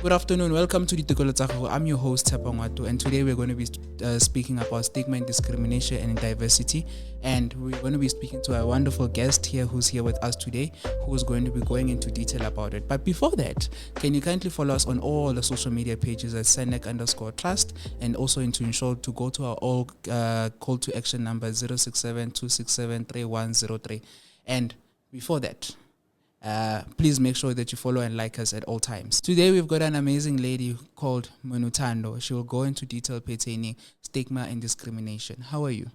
Good afternoon. Welcome to Ditokello Tsa Hao. I'm your host, Tshepo Ngoato, and today we're going to be speaking about stigma and discrimination and diversity. And we're going to be speaking to a wonderful guest here who's here with us today, who's going to be going into detail about it. But before that, can you kindly follow us on all the social media pages at Senec_trust, and also to ensure to go to our all call to action number 067-267-3103. And before that, please make sure that you follow and like us at all times. Today we've got an amazing lady called Minothando. She will go into detail pertaining stigma and discrimination. How are you?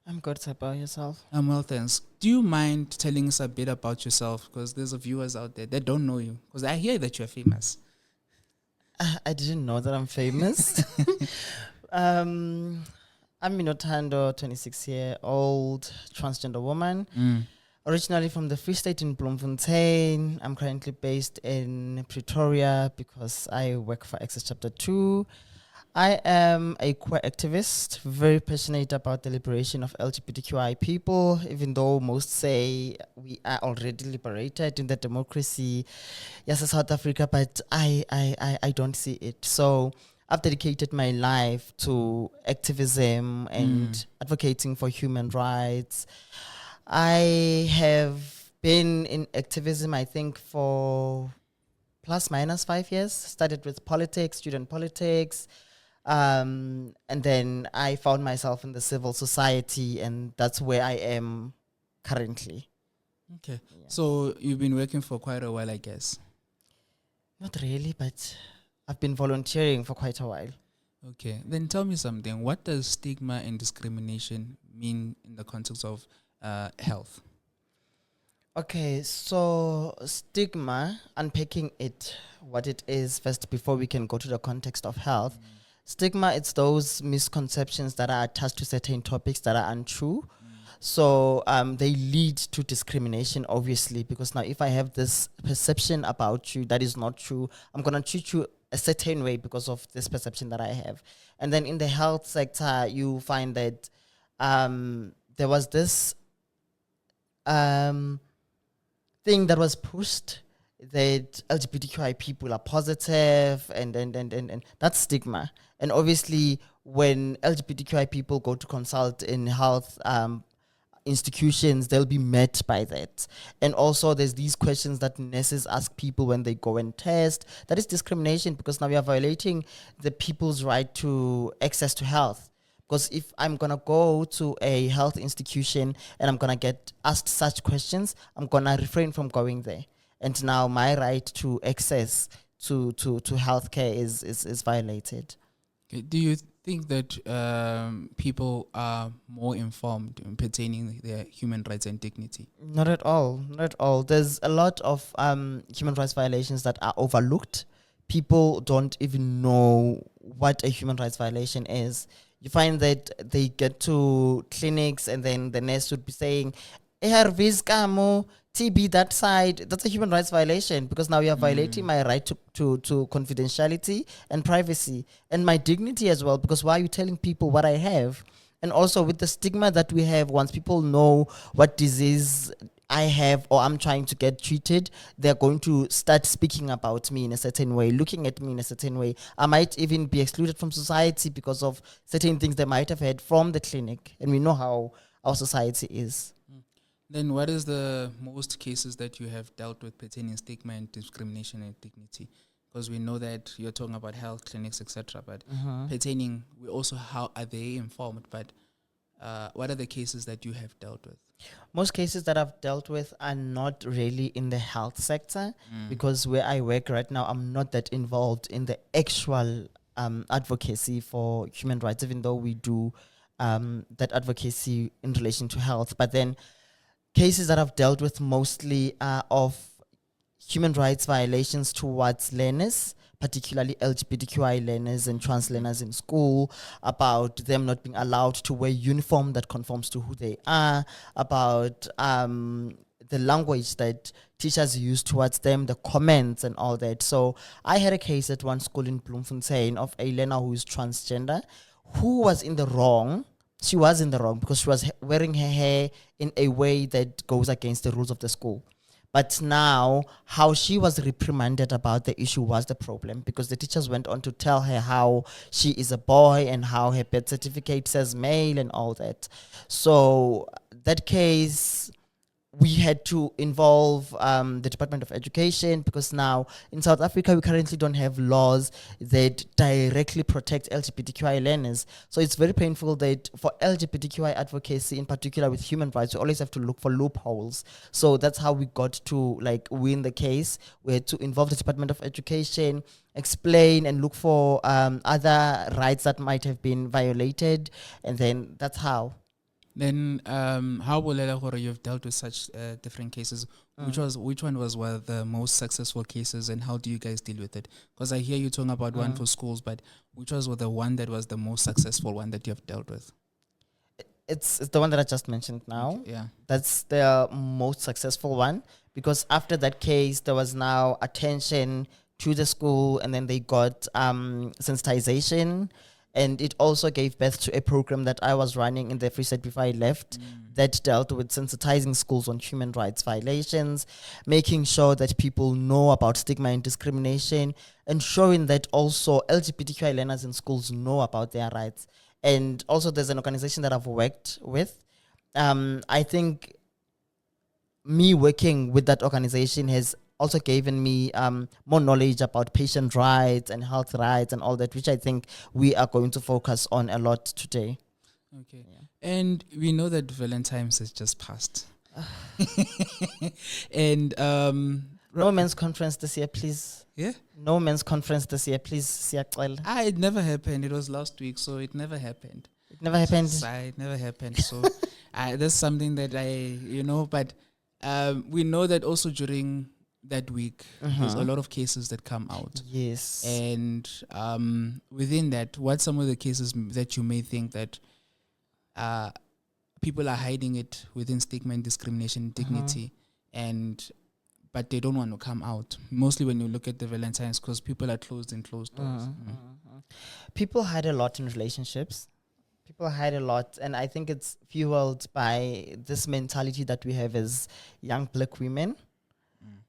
I'm good. How about yourself? I'm well, thanks. Do you mind telling us a bit about yourself? Because there's viewers out there that don't know you. Because I hear that you're famous. I didn't know that I'm famous. I'm Minothando, 26-year-old transgender woman. Originally from the Free State in Bloemfontein. I'm currently based in Pretoria because I work for Access Chapter 2. I am a queer activist, very passionate about the liberation of LGBTQI people, even though most say we are already liberated in the democracy, yes, South Africa, but I don't see it. So I've dedicated my life to activism and advocating for human rights. I have been in activism, I think, for plus minus 5 years. Started with politics, student politics, and then I found myself in the civil society, and that's where I am currently. Okay. Yeah. So you've been working for quite a while, I guess. Not really, but I've been volunteering for quite a while. Okay. Then tell me something. What does stigma and discrimination mean in the context of health? Okay, so stigma, unpacking it, what it is first before we can go to the context of health. Stigma, it's those misconceptions that are attached to certain topics that are untrue. So they lead to discrimination, obviously, because now if I have this perception about you that is not true, I'm going to treat you a certain way because of this perception that I have. And then in the health sector, you find that there was this thing that was pushed that LGBTQI people are positive and that's stigma. And obviously when LGBTQI people go to consult in health institutions, they'll be met by that. And also there's these questions that nurses ask people when they go and test. That is discrimination because now we are violating the people's right to access to health. Because if I'm going to go to a health institution and I'm going to get asked such questions, I'm going to refrain from going there. And now my right to access to healthcare is violated. Okay. Do you think that people are more informed in pertaining their human rights and dignity? Not at all. Not at all. There's a lot of human rights violations that are overlooked. People don't even know what a human rights violation is. You find that they get to clinics and then the nurse would be saying, ARVs, Kamo, TB, that side. That's a human rights violation because now you are violating my right to confidentiality and privacy and my dignity as well, because why are you telling people what I have? And also with the stigma that we have, once people know what disease I have or I'm trying to get treated, they're going to start speaking about me in a certain way, looking at me in a certain way. I might even be excluded from society because of certain things they might have heard from the clinic. And we know how our society is. Then what is the most cases that you have dealt with pertaining stigma and discrimination and dignity? Because we know that you're talking about health clinics, etc. But pertaining, we also, how are they informed? But what are the cases that you have dealt with? Most cases that I've dealt with are not really in the health sector because where I work right now, I'm not that involved in the actual advocacy for human rights, even though we do that advocacy in relation to health. But then cases that I've dealt with mostly are of human rights violations towards learners, particularly LGBTQI learners and trans learners in school, about them not being allowed to wear uniform that conforms to who they are, about the language that teachers use towards them, the comments and all that. So I had a case at one school in Bloemfontein of a learner who is transgender, who was in the wrong. She was in the wrong because she was wearing her hair in a way that goes against the rules of the school. But now, how she was reprimanded about the issue was the problem, because the teachers went on to tell her how she is a boy and how her birth certificate says male and all that. So that case, we had to involve the Department of Education, because now in South Africa we currently don't have laws that directly protect LGBTQI learners. So it's very painful that for LGBTQI advocacy, in particular with human rights, we always have to look for loopholes. So that's how we got to win the case. We had to involve the Department of Education, explain and look for other rights that might have been violated, and then that's how. Then, how will you've dealt with such different cases? Which one was one of the most successful cases, and how do you guys deal with it? Because I hear you talking about one for schools, but which was the one that was the most successful one that you have dealt with? It's the one that I just mentioned now. Okay, yeah, that's the most successful one, because after that case, there was now attention to the school, and then they got sensitization. And it also gave birth to a program that I was running in the Free State before I left that dealt with sensitizing schools on human rights violations, making sure that people know about stigma and discrimination, and showing that also LGBTQI learners in schools know about their rights. And also there's an organization that I've worked with. I think me working with that organization has also given me more knowledge about patient rights and health rights and all that, which I think we are going to focus on a lot today. Okay. Yeah. And we know that Valentine's has just passed. And no men's conference this year, please. Yeah? No men's conference this year, please. It never happened. It was last week, so it never happened. It never happened? It never happened. So that's something that but we know that also during that week, there's a lot of cases that come out. Yes. And within that, what some of the cases that you may think that people are hiding it within stigma and discrimination, dignity, but they don't want to come out. Mostly when you look at the Valentine's, because people are closed in closed doors. People hide a lot in relationships. People hide a lot, and I think it's fueled by this mentality that we have as young black women.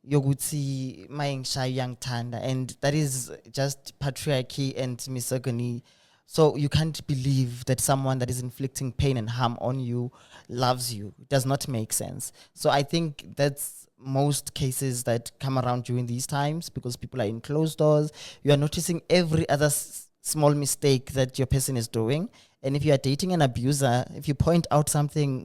Yoguti maying young tanda, and that is just patriarchy and misogyny. So you can't believe that someone that is inflicting pain and harm on you loves you. It does not make sense. So I think that's most cases that come around during these times, because people are in closed doors. You are noticing every other small mistake that your person is doing. And if you are dating an abuser, if you point out something,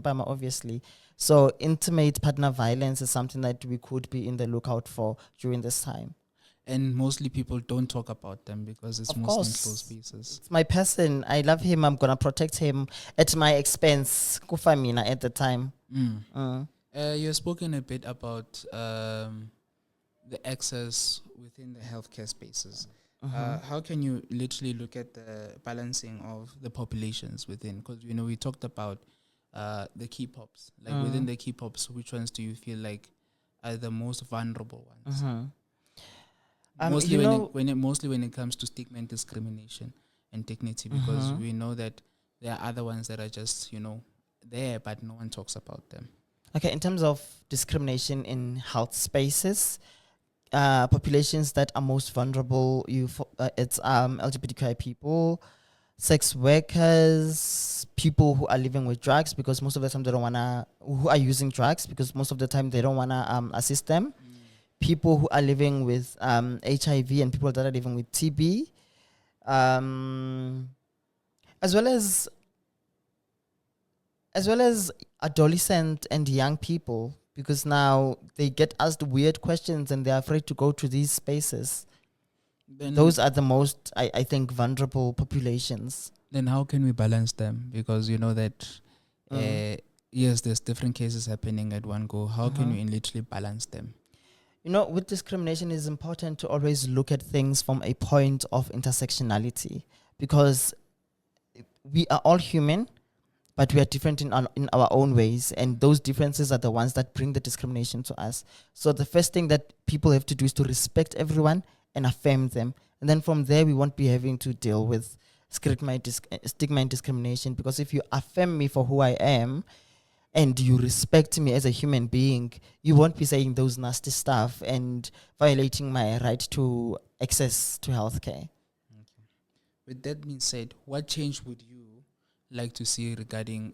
obviously. So intimate partner violence is something that we could be in the lookout for during this time. And mostly people don't talk about them because it's mostly in closed spaces. It's my person. I love him. I'm going to protect him at my expense. Kufamina at the time. You've spoken a bit about the access within the healthcare spaces. How can you literally look at the balancing of the populations within? Because, we talked about the key pops. Within the key pops, which ones do you feel like are the most vulnerable ones? Mostly when it comes to stigma and discrimination and dignity, because we know that there are other ones that are just, there, but no one talks about them. Okay, in terms of discrimination in health spaces, populations that are most vulnerable, it's LGBTQI people, sex workers, people who are living with drugs, because most of the time they don't wanna, who are using drugs, because most of the time they don't wanna assist them. People who are living with HIV and people that are living with TB, as well as adolescent and young people, because now they get asked weird questions and they're afraid to go to these spaces. Then those are the most, I think, vulnerable populations. Then how can we balance them? Because you know that, yes, there's different cases happening at one go. How can we literally balance them? With discrimination, it's important to always look at things from a point of intersectionality, because we are all human, but we are different in our own ways, and those differences are the ones that bring the discrimination to us. So the first thing that people have to do is to respect everyone and affirm them. And then from there, we won't be having to deal with stigma and discrimination, because if you affirm me for who I am, and you respect me as a human being, you won't be saying those nasty stuff and violating my right to access to healthcare. With that being said, what change would you like to see regarding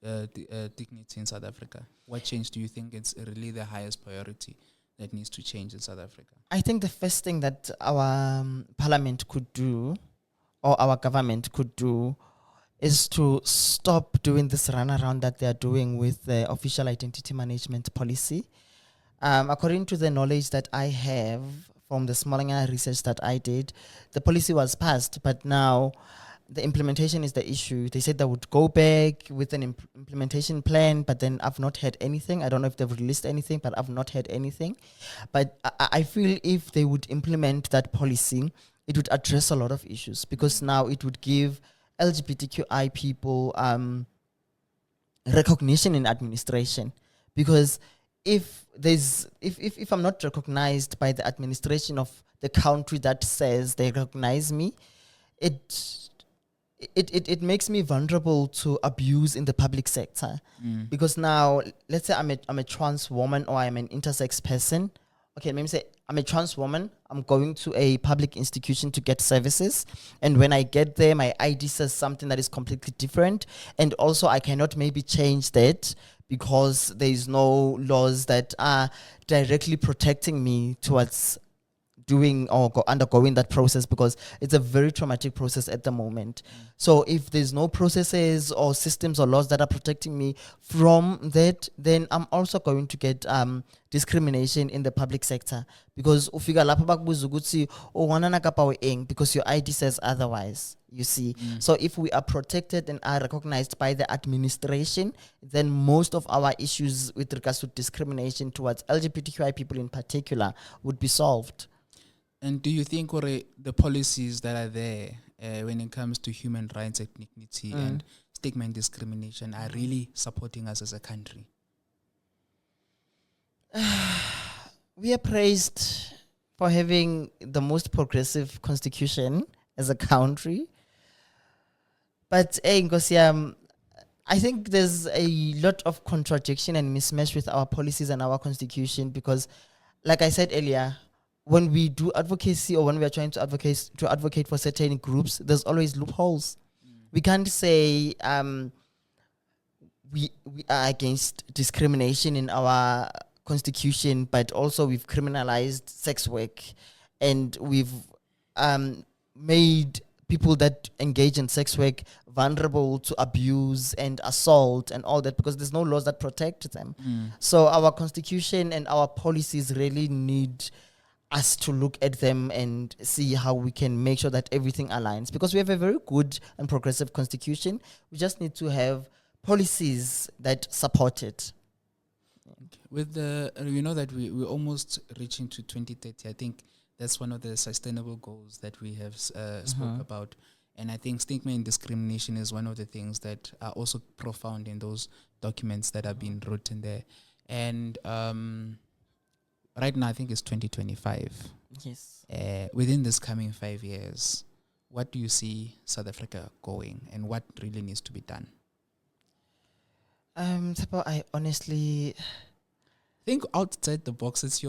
dignity in South Africa? What change do you think is really the highest priority that needs to change in South Africa? I think the first thing that our parliament could do, or our government could do, is to stop doing this runaround that they are doing with the official identity management policy. According to the knowledge that I have from the Smallingana research that I did, the policy was passed, but now the implementation is the issue. They said they would go back with an implementation plan, but then I've not heard anything. I don't know if they've released anything, but I've not heard anything. But I feel if they would implement that policy, it would address a lot of issues, because now it would give LGBTQI people recognition in administration. Because if I'm not recognized by the administration of the country that says they recognize me, it makes me vulnerable to abuse in the public sector. Because now, let's say I'm a trans woman, or I'm an intersex person. Okay, let me say I'm a trans woman. I'm going to a public institution to get services. And when I get there, my ID says something that is completely different. And also I cannot maybe change that, because there is no laws that are directly protecting me towards doing or undergoing that process, because it's a very traumatic process at the moment. So if there's no processes or systems or laws that are protecting me from that, then I'm also going to get discrimination in the public sector, because ufika lapha bakubuza ukuthi uwanana kapa weng because your ID says otherwise, you see. So if we are protected and are recognized by the administration, then most of our issues with regards to discrimination towards LGBTQI people in particular would be solved. And do you think the policies that are there when it comes to human rights and dignity and stigma and discrimination are really supporting us as a country? We are praised for having the most progressive constitution as a country. But I think there's a lot of contradiction and mismatch with our policies and our constitution, because, like I said earlier, when we do advocacy, or when we are trying to advocate for certain groups, there's always loopholes. We can't say we are against discrimination in our constitution, but also we've criminalized sex work, and we've made people that engage in sex work vulnerable to abuse and assault and all that, because there's no laws that protect them. So our constitution and our policies really need us to look at them and see how we can make sure that everything aligns, because we have a very good and progressive constitution. We just need to have policies that support it. With the, that we're almost reaching to 2030. I think that's one of the sustainable goals that we have spoke about. And I think stigma and discrimination is one of the things that are also profound in those documents that have been written there. And right now, I think it's 2025. Yes. Within this coming 5 years, what do you see South Africa going, and what really needs to be done? Tshepo, I honestly think outside the box. It's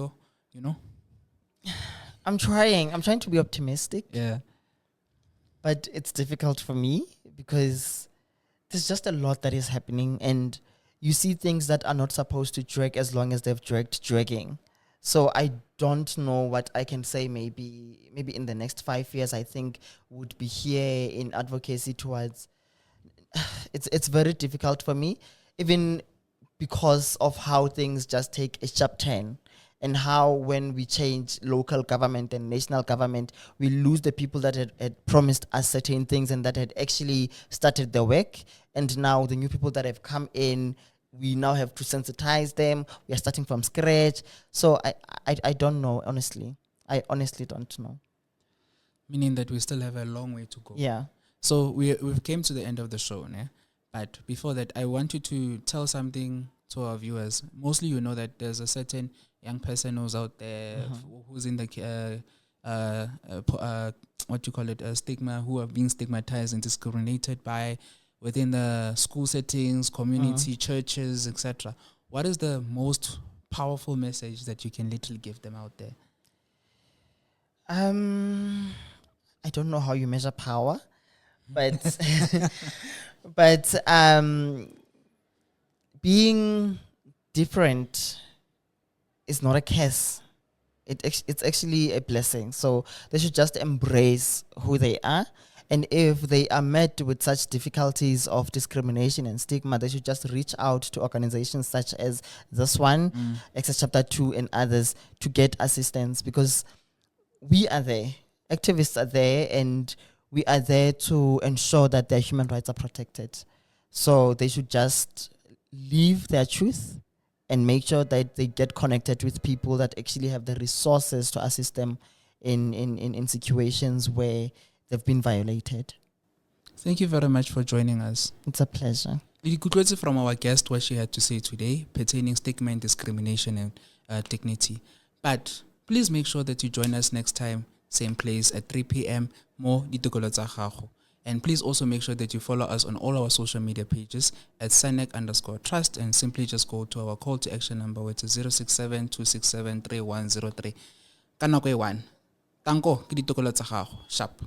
I'm trying to be optimistic. Yeah. But it's difficult for me, because there's just a lot that is happening, and you see things that are not supposed to drag as long as they've dragging. So I don't know what I can say. Maybe in the next 5 years, I think would be here in advocacy towards. It's very difficult for me, even because of how things just take a sharp turn, and how when we change local government and national government, we lose the people that had promised us certain things and that had actually started the work. And now the new people that have come in, we now have to sensitize them. We are starting from scratch. So I don't know, honestly. I honestly don't know. Meaning that we still have a long way to go. Yeah. So we've came to the end of the show, né? But before that, I want you to tell something to our viewers. Mostly, that there's a certain young person who's out there who's in the stigma, who are being stigmatized and discriminated by, within the school settings, community, churches, etc. What is the most powerful message that you can literally give them out there? I don't know how you measure power, but but being different is not a curse. It's actually a blessing. So they should just embrace who they are. And if they are met with such difficulties of discrimination and stigma, they should just reach out to organizations such as this one, Access Chapter 2 and others to get assistance, because we are there. Activists are there, and we are there to ensure that their human rights are protected. So they should just live their truth and make sure that they get connected with people that actually have the resources to assist them in situations where they've been violated. Thank you very much for joining us. It's a pleasure. You could listen from our guest what she had to say today pertaining stigma and discrimination and dignity. But please make sure that you join us next time, same place at 3 p.m. More Ditokello Tsa Hao. And please also make sure that you follow us on all our social media pages at @SANEC_trust, and simply just go to our call to action number, which is 067-267-3103. Kanako e 1. Tanko, ke Ditokello Tsa Hao. Sharp.